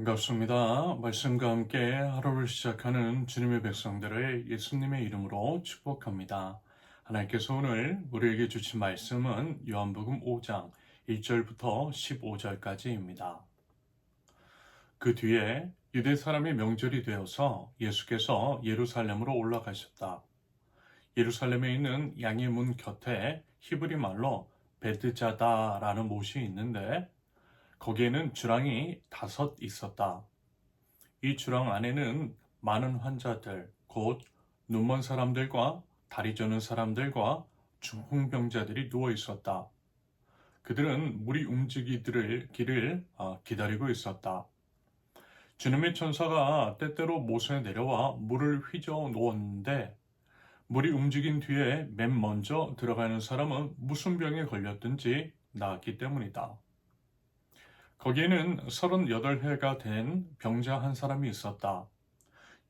반갑습니다. 말씀과 함께 하루를 시작하는 주님의 백성들을 예수님의 이름으로 축복합니다. 하나님께서 오늘 우리에게 주신 말씀은 요한복음 5장 1절부터 15절까지입니다. 그 뒤에 유대 사람의 명절이 되어서 예수께서 예루살렘으로 올라가셨다. 예루살렘에 있는 양의 문 곁에 히브리 말로 베드자다라는 못이 있는데 거기에는 주랑이 5 있었다. 이 주랑 안에는 많은 환자들, 곧 눈먼 사람들과 다리 저는 사람들과 중풍병자들이 누워 있었다. 그들은 물이 움직이기를 기다리고 있었다. 주님의 천사가 때때로 못에 내려와 물을 휘저어 놓았는데 물이 움직인 뒤에 맨 먼저 들어가는 사람은 무슨 병에 걸렸든지 나았기 때문이다. 거기에는 38회가 된 병자 한 사람이 있었다.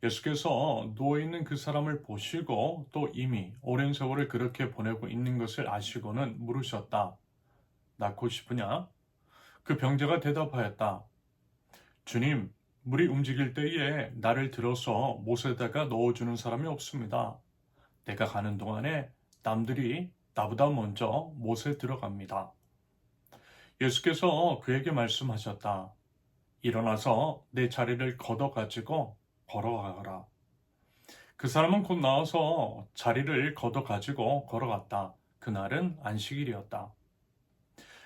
예수께서 누워있는 그 사람을 보시고 또 이미 오랜 세월을 그렇게 보내고 있는 것을 아시고는 물으셨다. 낫고 싶으냐? 그 병자가 대답하였다. 주님, 물이 움직일 때에 나를 들어서 못에다가 넣어주는 사람이 없습니다. 내가 가는 동안에 남들이 나보다 먼저 못에 들어갑니다. 예수께서 그에게 말씀하셨다. 일어나서 내 자리를 걷어가지고 걸어가라. 그 사람은 곧 나와서 자리를 걷어가지고 걸어갔다. 그날은 안식일이었다.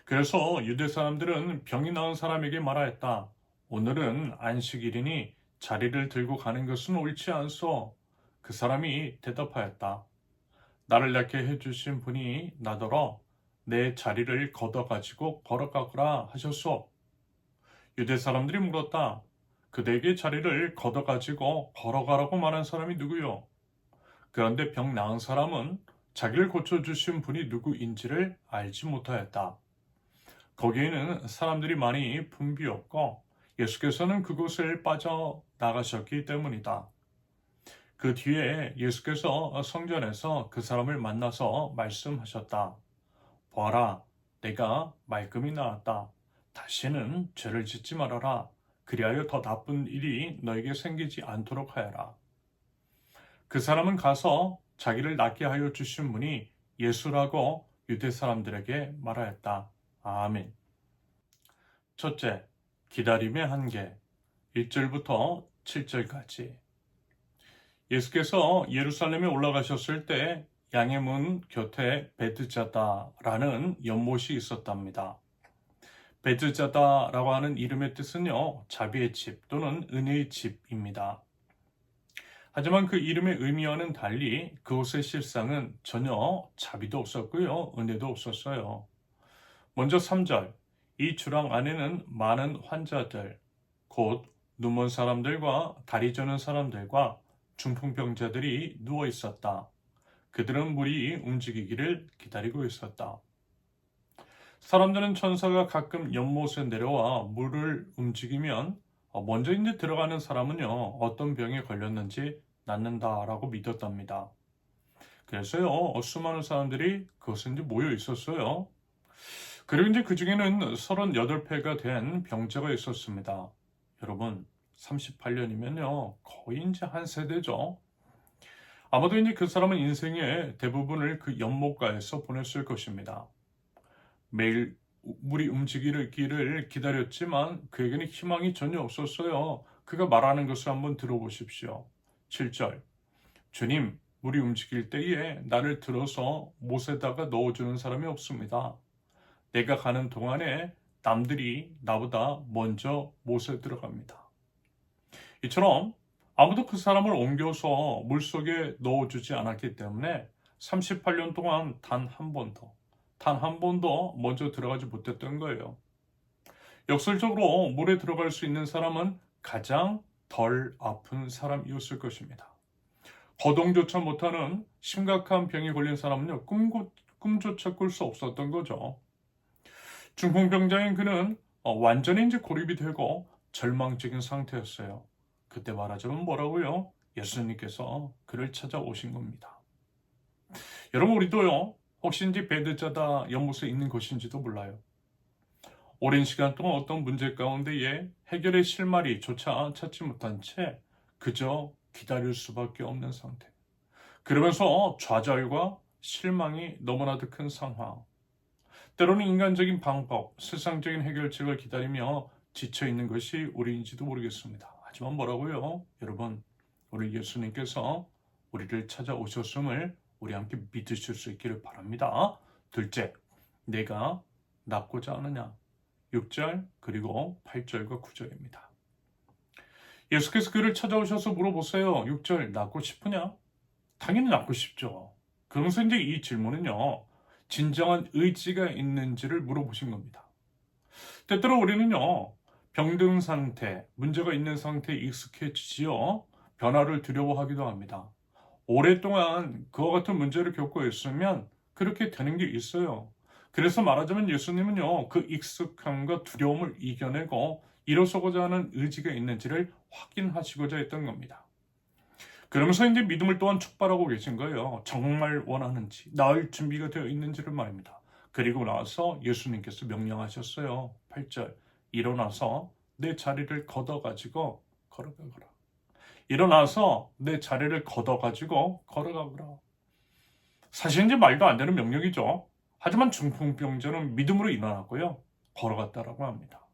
그래서 유대 사람들은 병이 나은 사람에게 말하였다. 오늘은 안식일이니 자리를 들고 가는 것은 옳지 않소. 그 사람이 대답하였다. 나를 낫게 해주신 분이 나더러 내 자리를 걷어가지고 걸어가거라 하셨소. 유대 사람들이 물었다. 그대에게 자리를 걷어가지고 걸어가라고 말한 사람이 누구요? 그런데 병 나은 사람은 자기를 고쳐주신 분이 누구인지를 알지 못하였다. 거기에는 사람들이 많이 붐비었고 예수께서는 그곳을 빠져나가셨기 때문이다. 그 뒤에 예수께서 성전에서 그 사람을 만나서 말씀하셨다. 보아라, 내가 말끔히 나았다. 다시는 죄를 짓지 말아라. 그리하여 더 나쁜 일이 너에게 생기지 않도록 하여라. 그 사람은 가서 자기를 낫게 하여 주신 분이 예수라고 유대 사람들에게 말하였다. 아멘. 첫째, 기다림의 한계. 1절부터 7절까지. 예수께서 예루살렘에 올라가셨을 때 양의 문 곁에 베드자다라는 연못이 있었답니다. 베드자다라고 하는 이름의 뜻은요, 자비의 집 또는 은혜의 집입니다. 하지만 그 이름의 의미와는 달리 그곳의 실상은 전혀 자비도 없었고요, 은혜도 없었어요. 먼저 3절, 이 주랑 안에는 많은 환자들, 곧 눈먼 사람들과 다리 저는 사람들과 중풍병자들이 누워 있었다. 그들은 물이 움직이기를 기다리고 있었다. 사람들은 천사가 가끔 연못에 내려와 물을 움직이면 먼저 이제 들어가는 사람은요, 어떤 병에 걸렸는지 낫는다라고 믿었답니다. 그래서요, 수많은 사람들이 그것에 이제 모여 있었어요. 그리고 이제 그 중에는 38회가 된 병자가 있었습니다. 여러분, 38년이면요, 거의 이제 한 세대죠. 아마도 이제 그 사람은 인생의 대부분을 그 연못가에서 보냈을 것입니다. 매일 물이 움직이기를 기다렸지만 그에게는 희망이 전혀 없었어요. 그가 말하는 것을 한번 들어보십시오. 7절. 주님, 물이 움직일 때에 나를 들어서 못에다가 넣어주는 사람이 없습니다. 내가 가는 동안에 남들이 나보다 먼저 못에 들어갑니다. 이처럼 아무도 그 사람을 옮겨서 물속에 넣어주지 않았기 때문에 38년 동안 단 한 번도 먼저 들어가지 못했던 거예요. 역설적으로 물에 들어갈 수 있는 사람은 가장 덜 아픈 사람이었을 것입니다. 거동조차 못하는 심각한 병에 걸린 사람은요, 꿈조차 꿀 수 없었던 거죠. 중풍병자인 그는 완전히 이제 고립이 되고 절망적인 상태였어요. 그때 말하자면 뭐라고요? 예수님께서 그를 찾아오신 겁니다. 여러분, 우리도요, 혹시 이제 베드자다 연못에 있는 것인지도 몰라요. 오랜 시간 동안 어떤 문제 가운데에 해결의 실마리조차 찾지 못한 채 그저 기다릴 수밖에 없는 상태. 그러면서 좌절과 실망이 너무나도 큰 상황. 때로는 인간적인 방법, 세상적인 해결책을 기다리며 지쳐있는 것이 우리인지도 모르겠습니다. 하지만 뭐라고요? 여러분, 우리 예수님께서 우리를 찾아오셨음을 우리 함께 믿으실 수 있기를 바랍니다. 둘째, 내가 낫고자 하느냐? 6절 그리고 8절과 9절입니다. 예수께서 그를 찾아오셔서 물어보세요. 6절 낫고 싶으냐? 당연히 낫고 싶죠. 그러면서 이제 이 질문은요. 진정한 의지가 있는지를 물어보신 겁니다. 때때로 우리는요. 병든 상태, 문제가 있는 상태에 익숙해지지요. 변화를 두려워하기도 합니다. 오랫동안 그와 같은 문제를 겪고 있으면 그렇게 되는 게 있어요. 그래서 말하자면 예수님은요. 그 익숙함과 두려움을 이겨내고 일어서고자 하는 의지가 있는지를 확인하시고자 했던 겁니다. 그러면서 이제 믿음을 또한 촉발하고 계신 거예요. 정말 원하는지, 나을 준비가 되어 있는지를 말입니다. 그리고 나서 예수님께서 명령하셨어요. 8절, 일어나서 내 자리를 걷어가지고 걸어가거라. 일어나서 내 자리를 걷어가지고 걸어가거라. 사실 이제 말도 안 되는 명령이죠. 하지만 중풍병자는 믿음으로 일어났고요. 걸어갔다라고 합니다.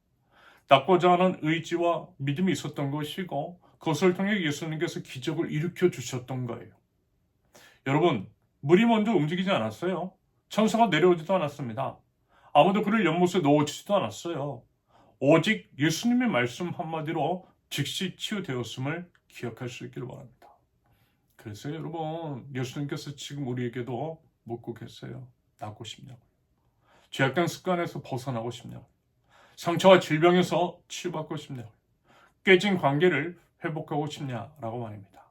낫고자 하는 의지와 믿음이 있었던 것이고 그것을 통해 예수님께서 기적을 일으켜 주셨던 거예요. 여러분, 물이 먼저 움직이지 않았어요. 천사가 내려오지도 않았습니다. 아무도 그를 연못에 넣어주지도 않았어요. 오직 예수님의 말씀 한마디로 즉시 치유되었음을 기억할 수 있기를 바랍니다. 그래서 여러분, 예수님께서 지금 우리에게도 묻고 계세요. 낫고 싶냐고요. 죄악된 습관에서 벗어나고 싶냐고요. 상처와 질병에서 치유받고 싶냐고요. 깨진 관계를 회복하고 싶냐라고 말입니다.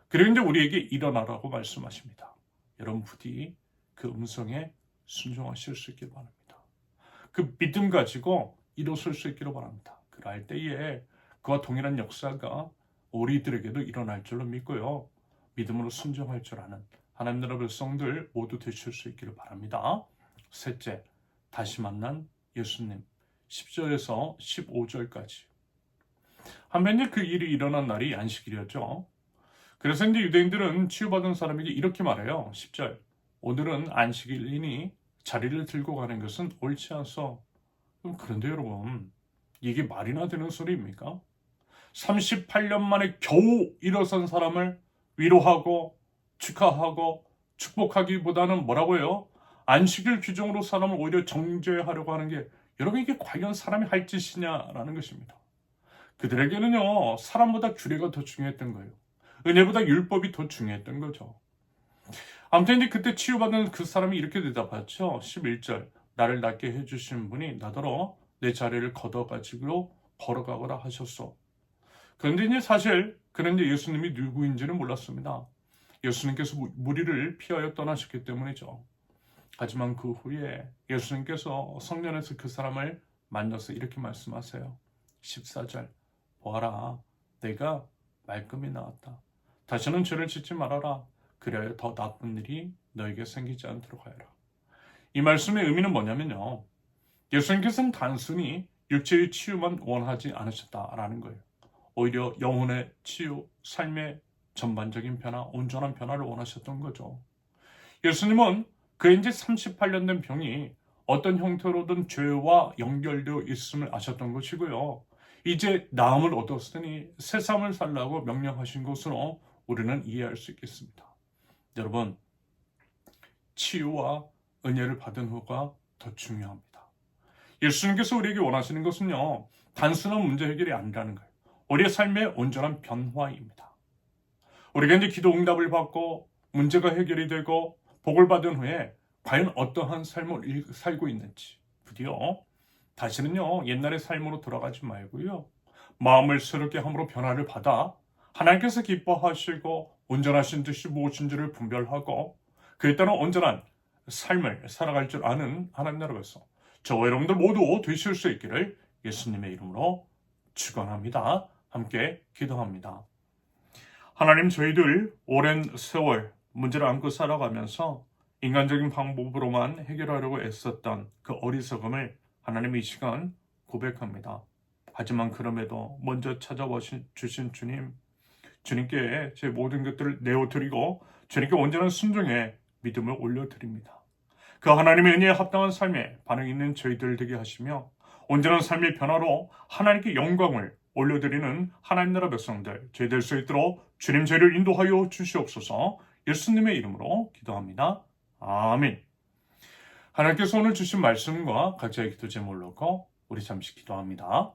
그리고 이제 우리에게 일어나라고 말씀하십니다. 여러분 부디 그 음성에 순종하실 수 있길 바랍니다. 그 믿음 가지고 일어설 수 있기를 바랍니다. 그럴 때에 그와 동일한 역사가 우리들에게도 일어날 줄로 믿고요. 믿음으로 순종할 줄 아는 하나님 나라 백성들 모두 되실 수 있기를 바랍니다. 셋째, 다시 만난 예수님 10절에서 15절까지. 한편 그 일이 일어난 날이 안식일이었죠. 그래서 이제 유대인들은 치유받은 사람에게 이렇게 말해요. 10절. 오늘은 안식일이니 자리를 들고 가는 것은 옳지 않소. 그런데 여러분, 이게 말이나 되는 소리입니까? 38년 만에 겨우 일어선 사람을 위로하고 축하하고 축복하기보다는 뭐라고요? 안식일 규정으로 사람을 오히려 정죄하려고 하는 게 여러분 이게 과연 사람이 할 짓이냐라는 것입니다. 그들에게는요, 사람보다 규례가 더 중요했던 거예요. 은혜보다 율법이 더 중요했던 거죠. 아무튼 이제 그때 치유받은 그 사람이 이렇게 대답하죠. 11절. 나를 낫게 해주신 분이 나더러 내 자리를 걷어가지고 걸어가거라 하셨소. 그런데 이제 사실 그는 이제 예수님이 누구인지는 몰랐습니다. 예수님께서 무리를 피하여 떠나셨기 때문이죠. 하지만 그 후에 예수님께서 성전에서 그 사람을 만나서 이렇게 말씀하세요. 14절. 보아라, 내가 말끔히 나왔다. 다시는 죄를 짓지 말아라. 그래야 더 나쁜 일이 너에게 생기지 않도록 하여라. 이 말씀의 의미는 뭐냐면요. 예수님께서는 단순히 육체의 치유만 원하지 않으셨다라는 거예요. 오히려 영혼의 치유, 삶의 전반적인 변화, 온전한 변화를 원하셨던 거죠. 예수님은 그의 이제 38년 된 병이 어떤 형태로든 죄와 연결되어 있음을 아셨던 것이고요. 이제 나음을 얻었으니 새 삶을 살라고 명령하신 것으로 우리는 이해할 수 있겠습니다. 여러분, 치유와 은혜를 받은 후가 더 중요합니다. 예수님께서 우리에게 원하시는 것은요, 단순한 문제 해결이 아니라는 거예요. 우리의 삶의 온전한 변화입니다. 우리가 이제 기도 응답을 받고 문제가 해결이 되고 복을 받은 후에 과연 어떠한 삶을 살고 있는지 부디어 다시는요 옛날의 삶으로 돌아가지 말고요 마음을 새롭게 함으로 변화를 받아 하나님께서 기뻐하시고 온전하신 듯이 무엇인지를 분별하고 그에 따른 온전한 삶을 살아갈 줄 아는 하나님 나라에서 저와 여러분들 모두 되실 수 있기를 예수님의 이름으로 축원합니다. 함께 기도합니다. 하나님, 저희들 오랜 세월 문제를 안고 살아가면서 인간적인 방법으로만 해결하려고 애썼던 그 어리석음을 하나님 이 시간 고백합니다. 하지만 그럼에도 먼저 찾아와 주신 주님께 제 모든 것들을 내어드리고 주님께 온전한 순종의 믿음을 올려드립니다. 그 하나님의 은혜에 합당한 삶에 반응 있는 저희들 되게 하시며 온전한 삶의 변화로 하나님께 영광을 올려드리는 하나님 나라 백성들 저희 될 수 있도록 주님 저희를 인도하여 주시옵소서. 예수님의 이름으로 기도합니다. 아멘. 하나님께서 오늘 주신 말씀과 각자의 기도 제목을 놓고 우리 잠시 기도합니다.